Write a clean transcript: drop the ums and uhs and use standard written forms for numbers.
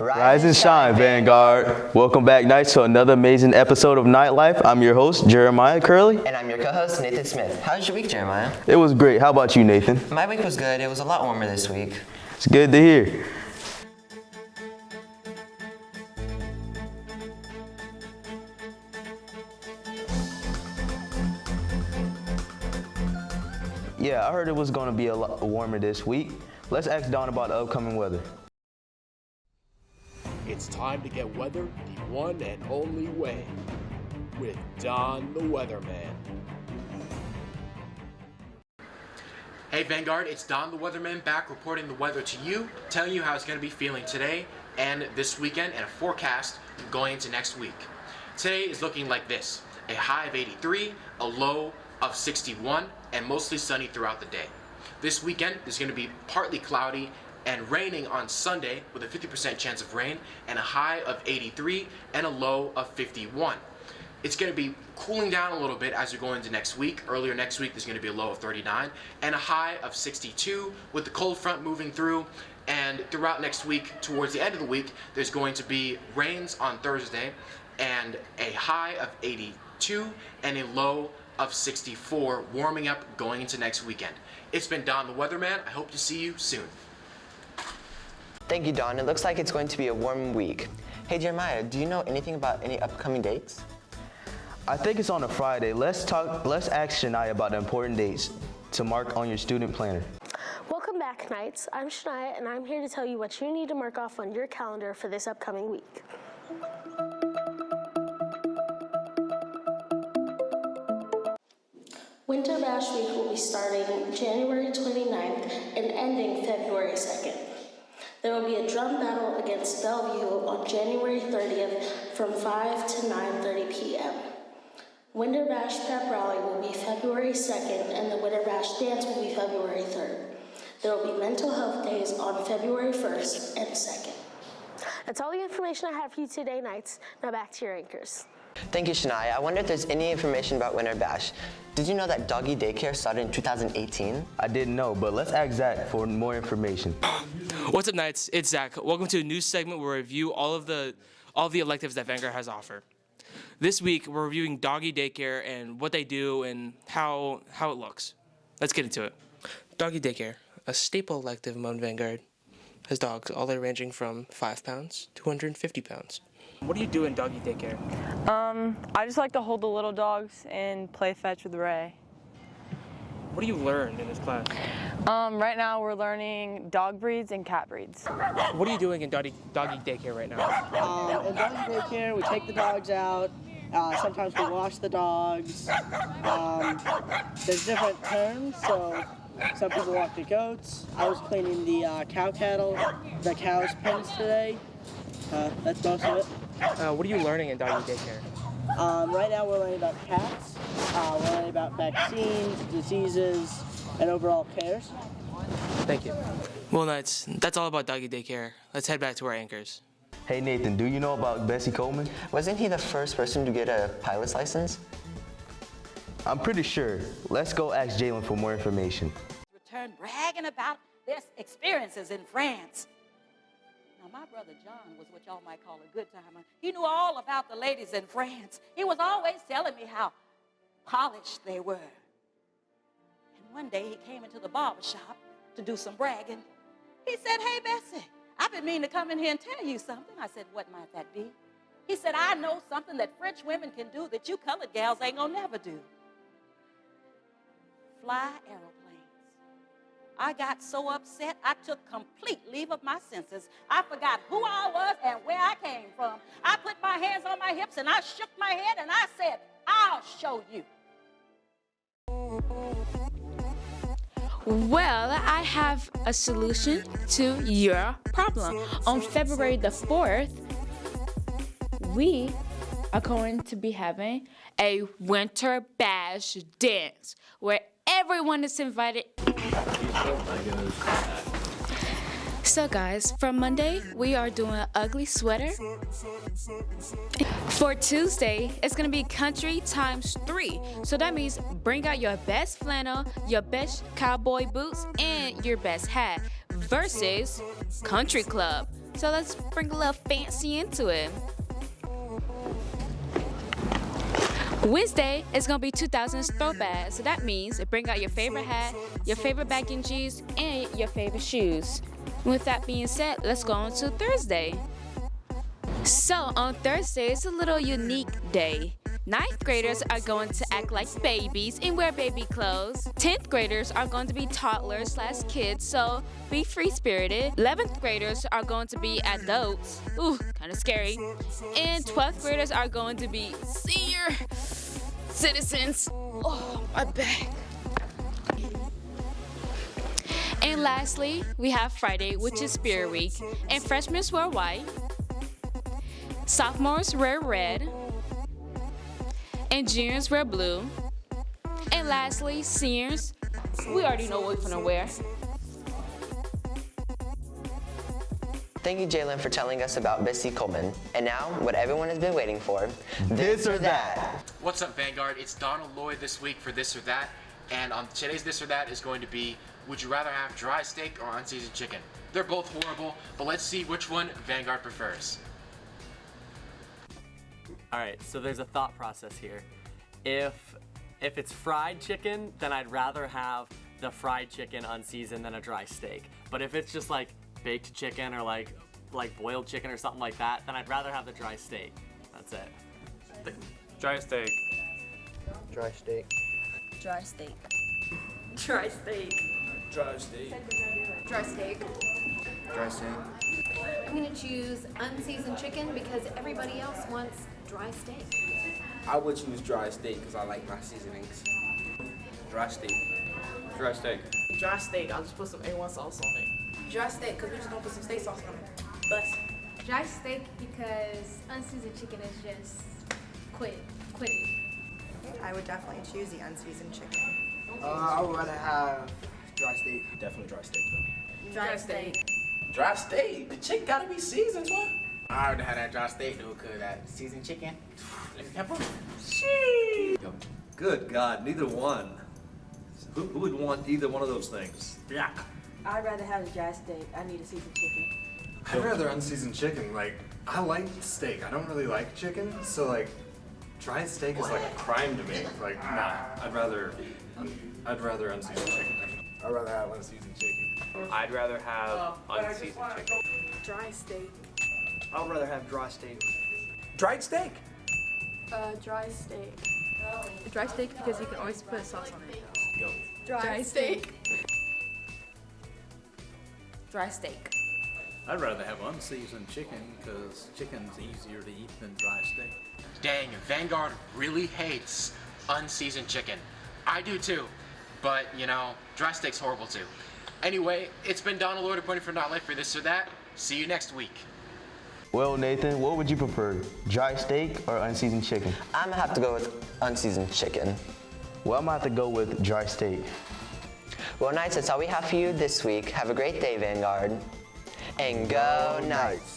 Rise and shine, Vanguard. Welcome back, Knights, to another amazing episode of Nightlife. I'm your host, Jeremiah Curley. And I'm your co-host, Nathan Smith. How was your week, Jeremiah? It was great. How about you, Nathan? My week was good. It was a lot warmer this week. It's good to hear. Yeah, I heard it was going to be a lot warmer this week. Let's ask Don about the upcoming weather. It's time to get weather the one and only way with Don the Weatherman. Hey Vanguard, it's Don the Weatherman back reporting the weather to you, telling you how it's going to be feeling today and this weekend and a forecast going into next week. Today is looking like this: a high of 83, a low of 61, and mostly sunny throughout the day. This weekend is going to be partly cloudy and raining on Sunday with a 50% chance of rain and a high of 83 and a low of 51. It's going to be cooling down a little bit as we go into next week. Earlier next week there's going to be a low of 39 and a high of 62 with the cold front moving through. And throughout next week, towards the end of the week, there's going to be rains on Thursday and a high of 82 and a low of 64, warming up going into next weekend. It's been Don the Weatherman. I hope to see you soon. Thank you, Don. It looks like it's going to be a warm week. Hey, Jeremiah, do you know anything about any upcoming dates? I think it's on a Friday. Let's ask Shania about the important dates to mark on your student planner. Welcome back, Knights. I'm Shania, and I'm here to tell you what you need to mark off on your calendar for this upcoming week. Winter Bash Week will be starting January 29th and ending February 2nd. There will be a drum battle against Bellevue on January 30th from 5 to 9:30 p.m. Winter Bash Pep Rally will be February 2nd, and the Winter Bash Dance will be February 3rd. There will be Mental Health Days on February 1st and 2nd. That's all the information I have for you today, Knights. Now back to your anchors. Thank you, Shania. I wonder if there's any information about Winter Bash. Did you know that doggy daycare started in 2018? I didn't know, but let's ask Zach for more information. What's up, Knights? It's Zach. Welcome to a new segment where we review all of the electives that Vanguard has to offer. This week, we're reviewing doggy daycare and what they do and how it looks. Let's get into it. Doggy daycare, a staple elective among Vanguard, has dogs, all they ranging from 5 pounds to 150 pounds. What do you do in doggy daycare? I just like to hold the little dogs and play fetch with Ray. What do you learn in this class? Right now we're learning dog breeds and cat breeds. What are you doing in doggy daycare right now? In doggy daycare, we take the dogs out. Sometimes we wash the dogs. There's different terms, so some people walk the goats. I was cleaning the cow cattle, the cow's pens today. That's most of it. What are you learning in doggy daycare? Right now we're learning about cats. We're learning about vaccines, diseases, and overall cares. Thank you. Well, Knights, that's all about doggy daycare. Let's head back to our anchors. Hey, Nathan, do you know about Bessie Coleman? Wasn't he the first person to get a pilot's license? I'm pretty sure. Let's go ask Jalen for more information. Return bragging about their experiences in France. Now, my brother John was what y'all might call a good timer. He knew all about the ladies in France. He was always telling me how polished they were. And one day he came into the barber shop to do some bragging. He said, "Hey, Bessie, I've been meaning to come in here and tell you something." I said, "What might that be?" He said, "I know something that French women can do that you colored gals ain't gonna never do. Fly aeroplanes." I got so upset, I took complete leave of my senses. I forgot who I was and where I came from. I put my hands on my hips and I shook my head and I said, "I'll show you." Well, I have a solution to your problem. On February the 4th, we are going to be having a Winter Bash dance where everyone is invited. So guys, for Monday, we are doing ugly sweater. For Tuesday, it's gonna be country ×3. So that means bring out your best flannel, your best cowboy boots, and your best hat versus country club. So let's bring a little fancy into it. Wednesday is gonna be 2000s throwback, so that means bring out your favorite hat, your favorite baggy jeans, and your favorite shoes. With that being said, let's go on to Thursday. So on Thursday, it's a little unique day. 9th graders are going to act like babies and wear baby clothes. 10th graders are going to be toddlers/kids, so be free-spirited. 11th graders are going to be adults. Ooh, kind of scary. And 12th graders are going to be senior citizens. Oh, my back. And lastly, we have Friday, which is Spirit Week. And freshmen wear white. Sophomores wear red. And juniors wear blue. And lastly, seniors, we already know what we're gonna wear. Thank you, Jalen, for telling us about Bessie Coleman. And now, what everyone has been waiting for, This or That. What's up, Vanguard? It's Donald Lloyd this week for This or That. And on today's This or That is going to be, would you rather have dry steak or unseasoned chicken? They're both horrible, but let's see which one Vanguard prefers. All right, so there's a thought process here. If it's fried chicken, then I'd rather have the fried chicken unseasoned than a dry steak. But if it's just like baked chicken or like boiled chicken or something like that, then I'd rather have the dry steak. That's it. Dry steak. Dry steak. Dry steak. Dry steak. Dry steak. Dry steak. Dry steak. I'm gonna choose unseasoned chicken because everybody else wants dry steak. I would choose dry steak because I like my seasonings. Dry steak. Dry steak. Dry steak. I'll just put some A1 sauce on it. Dry steak because we're just gonna put some steak sauce on it. Bus. Dry steak because unseasoned chicken is just quitting. I would definitely choose the unseasoned chicken. I would rather have dry steak. Definitely dry steak though. Dry steak. Dry steak? The chicken gotta be seasoned, what? I would have that dry steak though, cause that seasoned chicken, lemon pepper. Sheesh. Good God, neither one. Who would want either one of those things? Yeah. I'd rather have a dry steak. I need a seasoned chicken. I'd rather unseasoned chicken. Like, I like steak. I don't really like chicken, so like, dry steak is like a crime to me. Like, nah. I'd rather unseasoned chicken. I'd rather have unseasoned chicken. I'd rather have unseasoned chicken. Dry steak. I'd rather have dry steak. Dried steak. Dry steak. Dry steak because you can always put sauce on it. Yo. Dry steak. Dry steak. I'd rather have unseasoned chicken because chicken's easier to eat than dry steak. Dang, Vanguard really hates unseasoned chicken. I do too, but you know, dry steak's horrible too. Anyway, it's been Donald Lloyd reporting for Not Life for This or That. See you next week. Well, Nathan, what would you prefer, dry steak or unseasoned chicken? I'm gonna have to go with unseasoned chicken. Well, I'm gonna have to go with dry steak. Well, Knights, that's all we have for you this week. Have a great day, Vanguard. And go Knights!